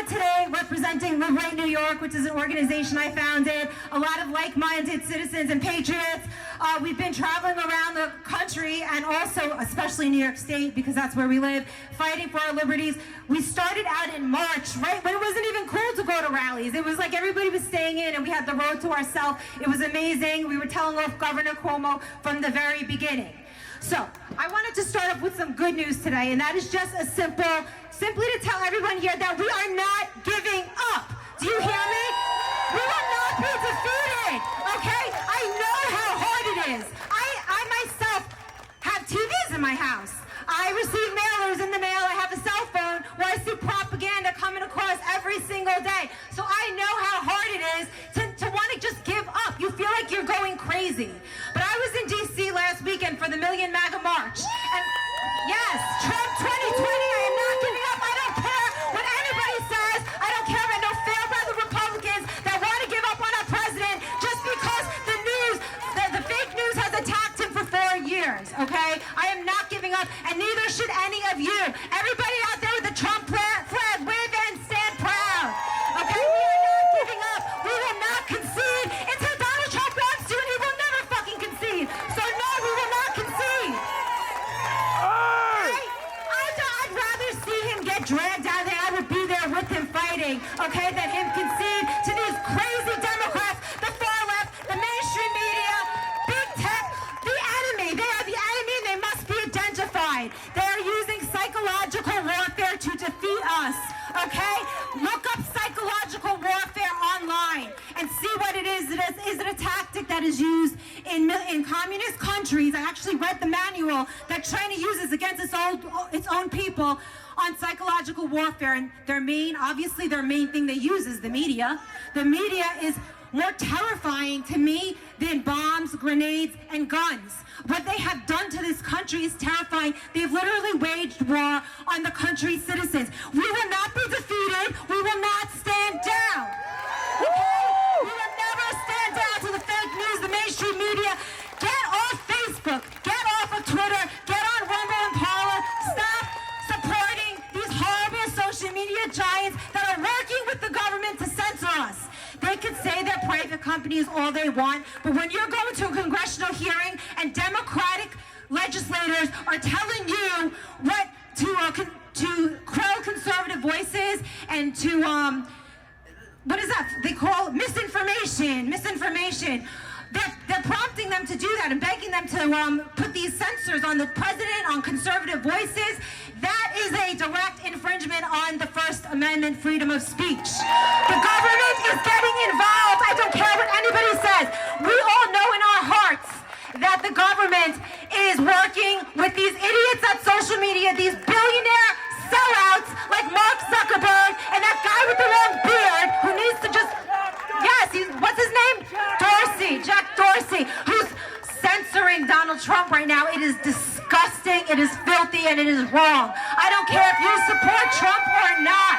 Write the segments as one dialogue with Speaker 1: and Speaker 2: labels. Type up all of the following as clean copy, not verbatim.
Speaker 1: here today representing Live Right New York, which is an organization I founded. A lot of like-minded citizens and patriots. We've been traveling around the country and also, especially New York State, because that's where we live, fighting for our liberties. We started out in March, right, when it wasn't even cool to go to rallies. It was like everybody was staying in and we had the road to ourselves. It was amazing. We were telling off Governor Cuomo from the very beginning. So, I wanted to start off with some good news today, and that is just simply to tell everyone here that we are not giving up. Do you hear me? We will not be defeated, okay? I know how hard it is. I myself have TVs in my house. I receive mailers in the mail. I have a cell phone where I see propaganda coming across every single day. So I know how hard it is to want to just give up. You feel like you're going crazy. But I was in D.C. last weekend for the Million MAGA March. And yes, Trump 2020, I am not giving up. I don't care what anybody says. I don't care about no fair weather Republicans that want to give up on our president just because the news, the fake news has attacked him for 4 years, okay? I am not giving up, and neither should any of you. Everybody out there with the Trump flag, wave and stand proud, okay? We are not giving up. We will not concede until Donald Trump wants to, and he will never fucking concede. So no, we will not concede. I'd rather see him get dragged out there. I would be there with him fighting, okay, than him concede to these crazy Democrats, the far left, the mainstream media, big tech, the enemy. They are the enemy and they must be identified. They are using psychological warfare to defeat us, okay? Look up psychological warfare online and see what it is. Is it a tactic that is used in communist countries? I actually read the manual that China uses against its own people on psychological warfare, and their main thing they use is the media. The media is more terrifying to me than bombs, grenades, and guns. What they have done to this country is terrifying. They've literally waged war on the country's citizens. We will not be defeated. We will not stand down. Okay? We will never stand down to the fake news, the mainstream media. Get off Facebook. Get off of Twitter. Get on Rumble and Parler. Stop supporting these horrible social media giants that are working with the government to censor us. They can say they're private companies all they want, but when you're going to a congressional hearing and Democratic legislators are telling you what to quell conservative voices and to what is that they call misinformation. They're prompting them to do that and begging them to put these censors on the president, on conservative voices. That is a direct infringement on the First Amendment freedom of speech. The government is getting involved. I don't care what anybody says. We all know in our hearts that the government is working with these idiots on social media, these billionaire sellouts like Mark Zuckerberg and that guy with the long beard who needs to just, what's his name? Jack Dorsey, who's censoring Donald Trump right now. It is disgusting, it is filthy, and it is wrong. I don't care if you support Trump or not,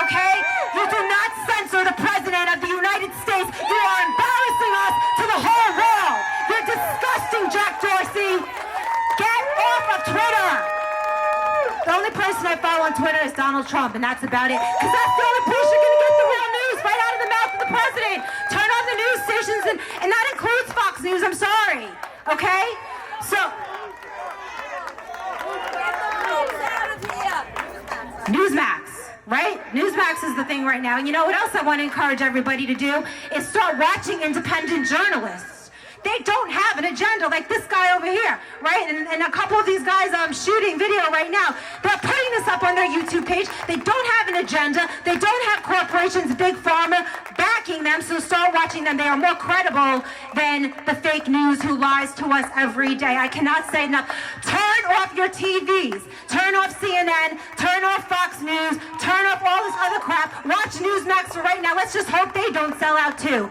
Speaker 1: okay? You do not censor the President of the United States. You are embarrassing us to the whole world. You're disgusting, Jack Dorsey. Get off of Twitter. The only person I follow on Twitter is Donald Trump, and that's about it. Because that's the only place you're going to get the real news right out of the mouth of the president. Turn on the news stations, and that includes Fox News. I'm sorry. Okay? So, Newsmax, right? Newsmax is the thing right now. And you know what else I want to encourage everybody to do is start watching independent journalists. They don't have an agenda like this guy over here, right? And a couple of these guys shooting video right now. They're putting this up on their YouTube page. They don't have an agenda. They don't have corporations, big pharma, backing them, so start watching them. They are more credible than the fake news who lies to us every day. I cannot say enough. Turn off your TVs. Turn off CNN. Turn off Fox News. Turn off all this other crap. Watch Newsmax for right now. Let's just hope they don't sell out too.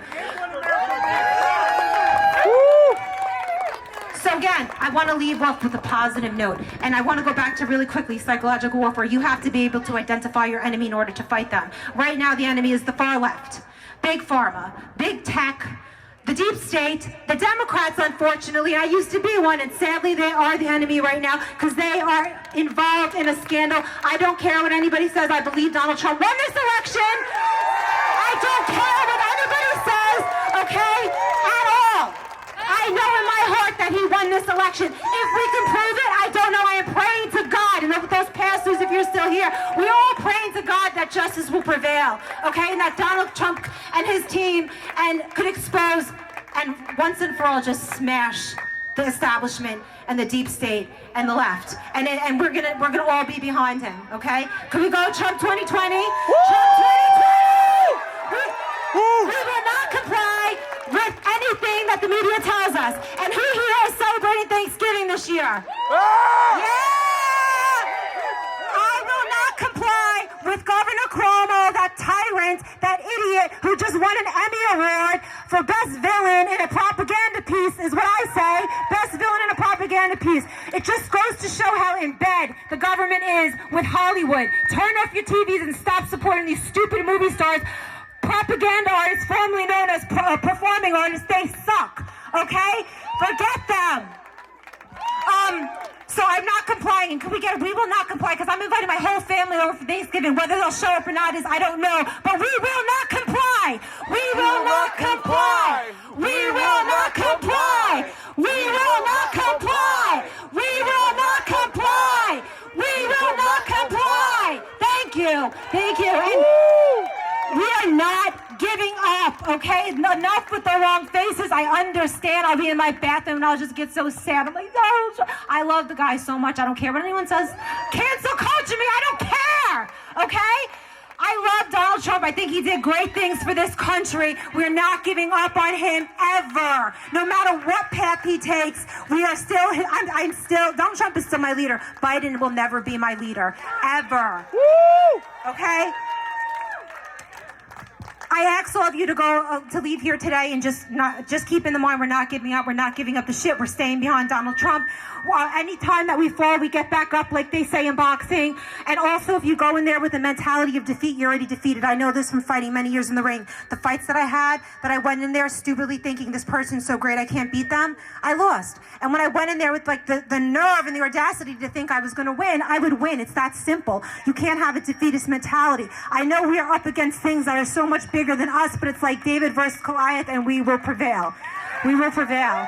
Speaker 1: So again, I want to leave off with a positive note, and I want to go back to really quickly psychological warfare. You have to be able to identify your enemy in order to fight them. Right now, the enemy is the far left, big pharma, big tech, the deep state, the Democrats, unfortunately, I used to be one, and sadly they are the enemy right now because they are involved in a scandal. I don't care what anybody says. I believe Donald Trump won this election. I don't care what anybody says, okay, at all. I know in my heart that he won this election. If we can prove it, I don't know. I am praying to God, and those pastors, if you're still here, we're all praying to God that justice will prevail, okay, and that Donald Trump and his team could expose and once and for all just smash the establishment and the deep state and the left, and we're gonna all be behind him, okay? Can we go Trump 2020? Trump 2020! We will not comply with anything that the media tells us. And who here is celebrating Thanksgiving this year? Yeah! I will not comply with Governor Cuomo, that tyrant, that idiot who just won an Emmy Award for Best Villain in a propaganda piece, is what I say. Best Villain in a propaganda piece. It just goes to show how in bed the government is with Hollywood. Turn off your TVs and stop supporting these stupid movie stars. Propaganda artists, formerly known as performing artists, they suck, okay? Forget them. So I'm not complying, and we will not comply, because I'm inviting my whole family over for Thanksgiving. Whether they'll show up or not is, I don't know, but we will not comply. We will not comply. We will not comply. We will not comply. We will not comply. We will not comply. Thank you. Thank you. And we are not giving up, okay? Enough with the long faces. I understand. I'll be in my bathroom and I'll just get so sad. I'm like, no. I love the guy so much. I don't care what anyone says. Cancel culture me. I don't care, okay? I love Donald Trump. I think he did great things for this country. We're not giving up on him ever. No matter what path he takes, we are still, I'm still, Donald Trump is still my leader. Biden will never be my leader, ever. Woo! Okay? I ask all of you to go to leave here today and just keep in the mind, we're not giving up. We're not giving up the shit. We're staying behind Donald Trump. Any time that we fall, we get back up, like they say in boxing. And also, if you go in there with a mentality of defeat, you're already defeated. I know this from fighting many years in the ring. The fights that I had, that I went in there stupidly thinking this person's so great I can't beat them, I lost. And when I went in there with like the nerve and the audacity to think I was going to win, I would win. It's that simple. You can't have a defeatist mentality. I know we are up against things that are so much bigger than us, but it's like David versus Goliath, and we will prevail. We will prevail.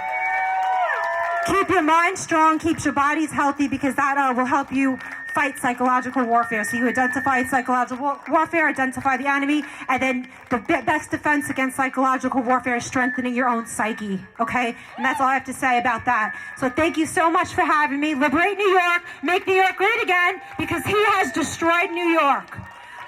Speaker 1: Keep your mind strong, keep your bodies healthy, because that will help you fight psychological warfare. So you identify psychological warfare, identify the enemy, and then the best defense against psychological warfare is strengthening your own psyche, okay? And that's all I have to say about that. So thank you so much for having me. Liberate New York, make New York great again, because he has destroyed New York.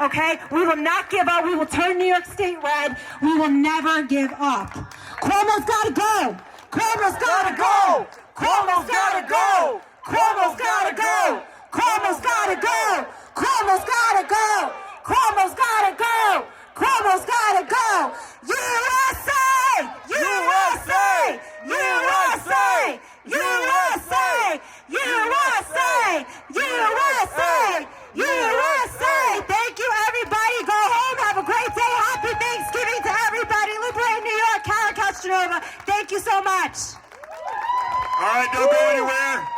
Speaker 1: Okay? We will not give up. We will turn New York State red. We will never give up. Cuomo's got to go. Cuomo's got to go. Cuomo's got to go. Cuomo's got to go. Cuomo's got to go. Cuomo's got to go. Cuomo's got to go. Cuomo's got to go. USA! USA! USA! USA! USA! USA! USA! Thank you, everybody. Go home. Have a great day. Happy Thanksgiving to everybody. Liberate New York. Cara. Thank you so much.
Speaker 2: All right, don't go anywhere.